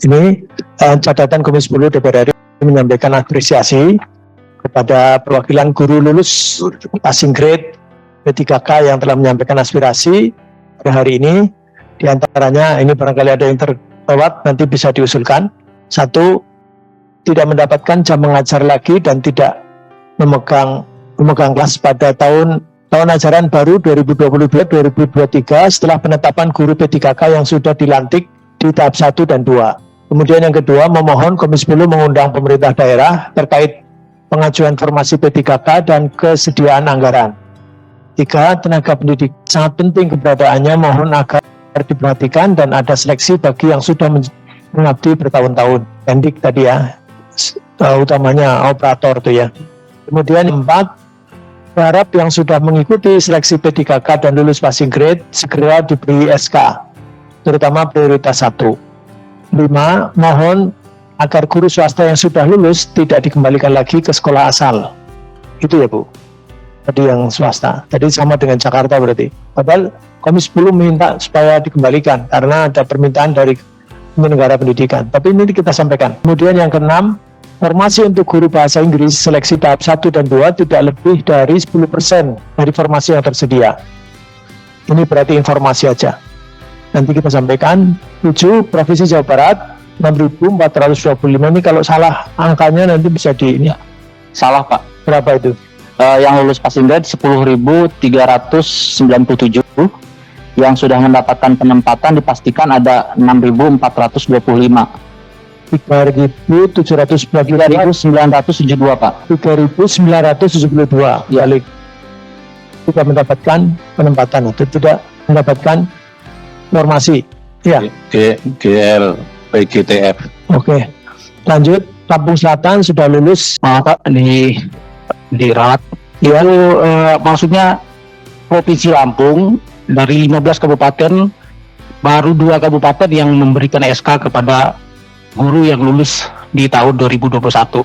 Ini catatan Komisi 10 DPR RI menyampaikan apresiasi kepada perwakilan guru lulus passing grade P3K yang telah menyampaikan aspirasi pada hari ini. Di antaranya ini barangkali ada yang terlewat, nanti bisa diusulkan. 1, tidak mendapatkan jam mengajar lagi dan tidak memegang kelas pada tahun ajaran baru 2022-2023 setelah penetapan guru P3K yang sudah dilantik di tahap 1 dan 2. Kemudian yang kedua, memohon Komisi 10 mengundang pemerintah daerah terkait pengajuan formasi P3K dan kesediaan anggaran. 3, tenaga pendidik sangat penting keberadaannya, mohon agar diperhatikan dan ada seleksi bagi yang sudah mengabdi bertahun-tahun. Pendik tadi ya, utamanya operator tuh ya. Kemudian 4, berharap yang sudah mengikuti seleksi P3K dan lulus passing grade segera diberi SK, terutama prioritas 1. 5, mohon agar guru swasta yang sudah lulus tidak dikembalikan lagi ke sekolah asal. Itu ya Bu. Tadi yang swasta, tadi sama dengan Jakarta berarti. Padahal Komisi 10 minta supaya dikembalikan karena ada permintaan dari Negara Pendidikan. Tapi ini kita sampaikan. Kemudian yang ke-6, formasi untuk guru bahasa Inggris seleksi tahap 1 dan 2 tidak lebih dari 10% dari formasi yang tersedia. Ini berarti informasi aja. Nanti kita sampaikan. 7, Provinsi Jawa Barat 6.425. Ini kalau salah angkanya nanti bisa di ini. Salah Pak. Berapa itu? Yang lulus passing grade 10.397, yang sudah mendapatkan penempatan dipastikan ada 6.425. 3.972 Pak. 3.972 ya. Balik. Tidak mendapatkan penempatan atau tidak mendapatkan formasi. Ya. GL PGTF. Oke. Lanjut, Lampung Selatan sudah lulus. Pak, di RAT Ya. itu maksudnya Provinsi Lampung dari 15 kabupaten baru 2 kabupaten yang memberikan SK kepada guru yang lulus di tahun 2021.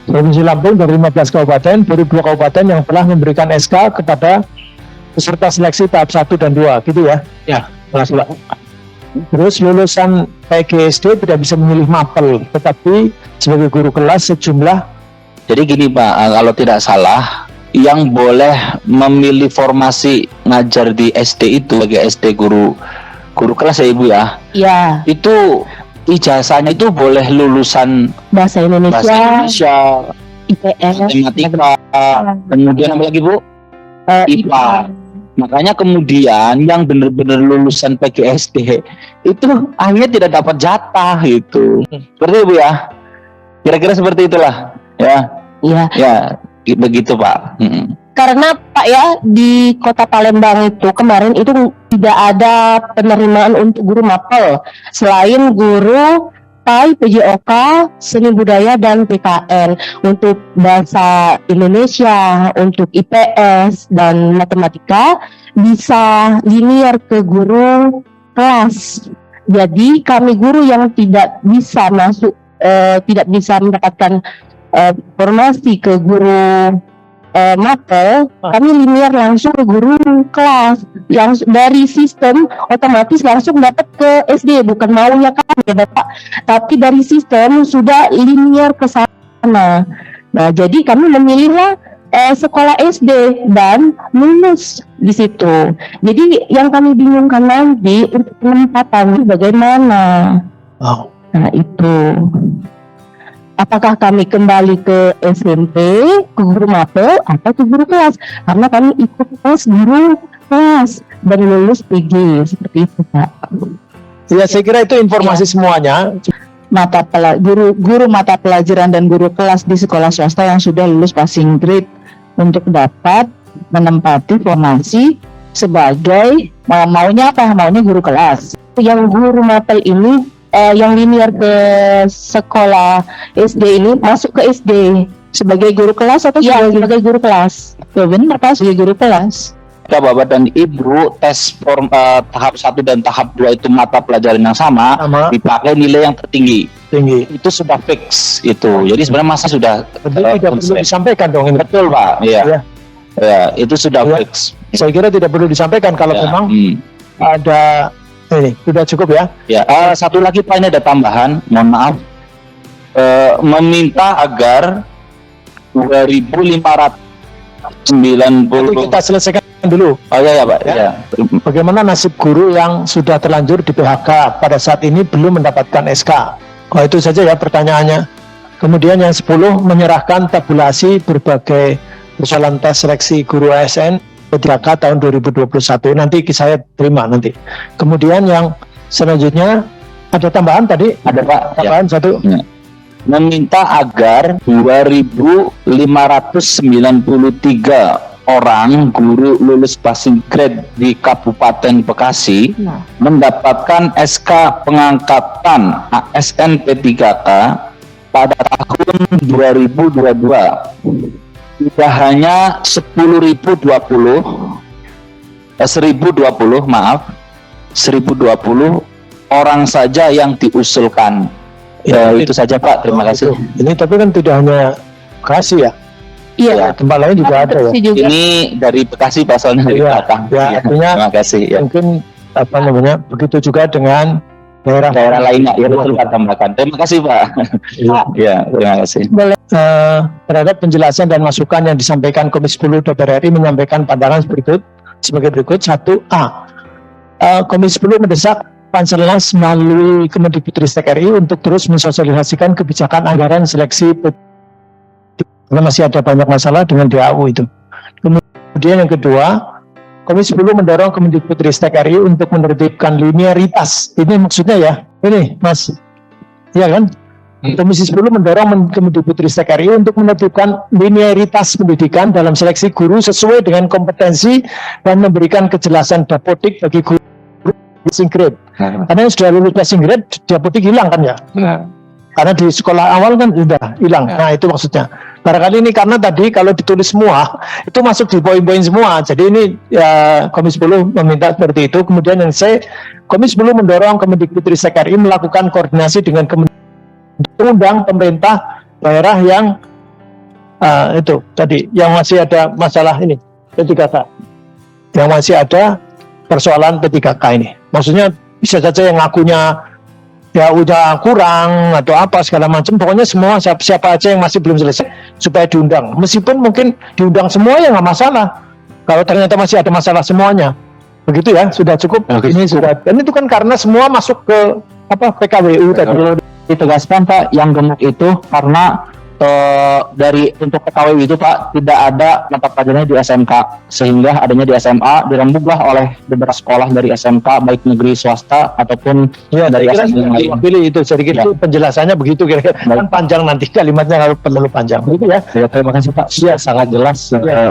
Provinsi Lampung dari 15 kabupaten, baru 2 kabupaten yang telah memberikan SK kepada peserta seleksi tahap 1 dan 2, gitu ya? Ya, terima kasih Pak. Terus lulusan PGSD tidak bisa memilih mapel, tetapi sebagai guru kelas sejumlah. Jadi gini Pak, kalau tidak salah, yang boleh memilih formasi ngajar di SD itu sebagai SD guru kelas ya Ibu ya? Iya. Itu ijazahnya itu boleh lulusan Bahasa Indonesia, IPS, matematika, kemudian apa lagi Bu? IPA. Makanya kemudian yang benar-benar lulusan PGSD itu akhirnya tidak dapat jatah itu. Seperti itu ya? Kira-kira seperti itulah ya. Iya. Ya, begitu Pak. Karena Pak ya, di Kota Palembang itu kemarin itu tidak ada penerimaan untuk guru mapel selain guru PAI, PJOK, Seni Budaya dan PKN. Untuk bahasa Indonesia, untuk IPS dan matematika bisa linear ke guru kelas. Jadi kami guru yang tidak bisa masuk, tidak bisa mendapatkan formasi ke guru mapel, kami linear langsung ke guru kelas yang dari sistem otomatis langsung dapat ke SD, bukan maunya kami ya Bapak, tapi dari sistem sudah linear ke sana. Nah, jadi kami memilihlah sekolah SD dan lulus di situ. Jadi yang kami bingungkan nanti untuk penempatan bagaimana? Wow. Nah itu. Apakah kami kembali ke SMP, ke guru mapel, atau ke guru kelas? Karena kami ikut kelas guru kelas dan lulus PG, seperti itu Pak. Ya, saya kira itu informasi semuanya. Guru mata pelajaran dan guru kelas di sekolah swasta yang sudah lulus passing grade untuk dapat menempati formasi sebagai maunya apa? Maunya guru kelas. Yang guru mapel ini yang linear ke sekolah SD ini masuk ke SD sebagai guru kelas atau sebagai guru kelas? Ya benar Pak, sebagai guru kelas. Bapak dan Ibu tes tahap 1 dan tahap 2 itu mata pelajaran yang sama. Dipakai nilai yang tertinggi. Itu sudah fix itu. Jadi sebenarnya masa sudah tidak perlu disampaikan dong. Betul Pak. Iya. Ya, itu sudah fix. Saya kira tidak perlu disampaikan kalau memang ada Ini sudah cukup ya. Ya, satu lagi Pak, ini ada tambahan, mohon maaf. Meminta agar 2.590. Nanti kita selesaikan dulu. Oh ya Pak. Ya. Ya. Bagaimana nasib guru yang sudah terlanjur di PHK pada saat ini belum mendapatkan SK? Oh, itu saja ya pertanyaannya. Kemudian yang 10 menyerahkan tabulasi berbagai persoalan tes seleksi guru ASN P3K tahun 2021. Nanti saya terima nanti. Kemudian yang selanjutnya ada tambahan tadi? Ada Pak. Ya. Tambahan satu. Meminta agar 2.593 orang guru lulus passing grade di Kabupaten Bekasi mendapatkan SK pengangkatan ASN P3K pada tahun 2022. Tidak hanya 10.020 orang saja yang diusulkan. Itu saja Pak, terima kasih. Ini tapi kan tidak hanya Bekasi ya. Iya. Tempat lain juga ada ya. Juga. Ini dari Bekasi Pak, soalnya dari Iya, belakang. ya, artinya terima kasih. Ya. Mungkin apa namanya begitu juga dengan daerah Lainnya, ya betul Pak, tambahkan. Terima kasih Pak. Ya, terima kasih. Terhadap penjelasan dan masukan yang disampaikan Komisi 10 DPR RI menyampaikan pandangan sebagai berikut. 1A. Komisi 10 mendesak Panselnas melalui Kemendikbudristek RI untuk terus mensosialisasikan kebijakan anggaran seleksi karena masih ada banyak masalah dengan DAU itu. Kemudian yang kedua, Komisi 10 mendorong Kemendikbudristek RI untuk menertibkan linearitas. Ini maksudnya ya, ini Mas, iya kan? Komisi 10 mendorong Kemendikbudristek RI untuk menertibkan linearitas pendidikan dalam seleksi guru sesuai dengan kompetensi dan memberikan kejelasan dapodik bagi guru passing grade. Karena yang sudah lulus passing grade, dapodik hilang kan ya? Karena di sekolah awal kan sudah hilang. Nah itu maksudnya. Barangkali ini karena tadi kalau ditulis semua, itu masuk di poin-poin semua. Jadi ini ya, Komisi 10 meminta seperti itu. Kemudian yang C, Komisi 10 mendorong Kemendikbudristek RI melakukan koordinasi dengan undang pemerintah daerah yang itu tadi yang masih ada masalah ini P3K, yang masih ada persoalan P3K ini. Maksudnya bisa saja yang ngakunya ya udah kurang atau apa segala macam, pokoknya semua siapa aja yang masih belum selesai supaya diundang. Meskipun mungkin diundang semua ya nggak masalah. Kalau ternyata masih ada masalah semuanya, begitu ya, sudah cukup. Ini sudah. Dan itu kan karena semua masuk ke apa PKWU tadi. Perlu ditegaskan Pak, yang gemuk itu karena dari untuk PKWU itu Pak tidak ada mata pelajarannya di SMK, sehingga adanya di SMA dirembuglah oleh beberapa sekolah dari SMK baik negeri swasta ataupun dari SMK yang lain. Pilih itu sedikit itu penjelasannya begitu kira-kira. Kan panjang nanti kalimatnya kalau terlalu panjang. Begitu ya. Ya, terima kasih Pak. Ya, Sangat jelas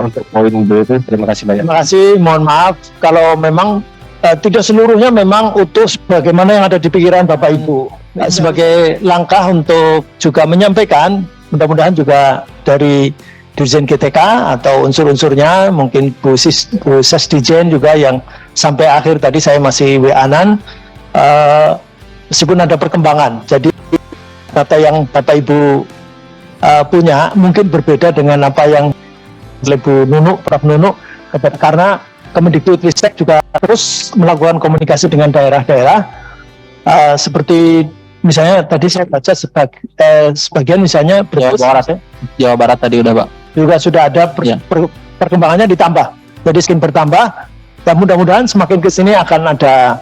untuk poin itu. Terima kasih banyak. Terima kasih. Mohon maaf kalau memang tidak seluruhnya memang utuh sebagaimana yang ada di pikiran Bapak Ibu. Sebagai langkah untuk juga menyampaikan, mudah-mudahan juga dari Dirjen GTK atau unsur-unsurnya, mungkin Bu Sesdijen juga yang sampai akhir tadi saya masih WA-an, meskipun ada perkembangan. Jadi data yang Bapak Ibu punya mungkin berbeda dengan apa yang oleh Bu Nunuk, Prof. Nunuk, karena Kemendikbudristek juga terus melakukan komunikasi dengan daerah-daerah, seperti misalnya tadi saya baca sebagian misalnya Jawa Barat tadi udah Pak. Juga sudah ada perkembangannya ditambah. Jadi semakin bertambah, dan mudah-mudahan semakin ke sini akan ada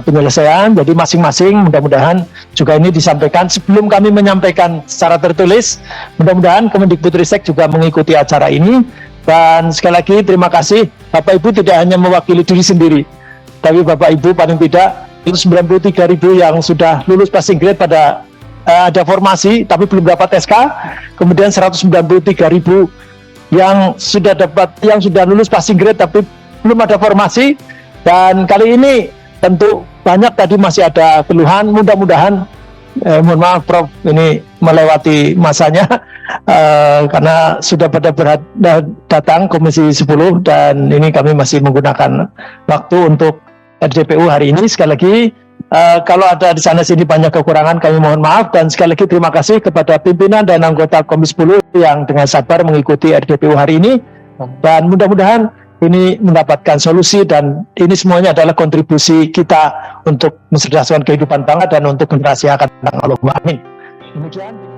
penyelesaian. Jadi masing-masing mudah-mudahan juga ini disampaikan sebelum kami menyampaikan secara tertulis. Mudah-mudahan Kemendikbudristek juga mengikuti acara ini. Dan sekali lagi terima kasih, Bapak Ibu tidak hanya mewakili diri sendiri, tapi Bapak Ibu paling tidak 93.000 yang sudah lulus passing grade pada ada formasi tapi belum dapat SK, kemudian 193.000 yang sudah lulus passing grade tapi belum ada formasi, dan kali ini tentu banyak tadi masih ada keluhan. Mudah-mudahan mohon maaf Prof, ini melewati masanya karena sudah pada datang Komisi 10 dan ini kami masih menggunakan waktu untuk RDPU hari ini. Sekali lagi kalau ada di sana sini banyak kekurangan kami mohon maaf, dan sekali lagi terima kasih kepada pimpinan dan anggota Komisi 10 yang dengan sabar mengikuti RDPU hari ini, dan mudah-mudahan ini mendapatkan solusi, dan ini semuanya adalah kontribusi kita untuk mencerdasan kehidupan bangsa dan untuk generasi yang akan datang. Allahumma amin. Demikian.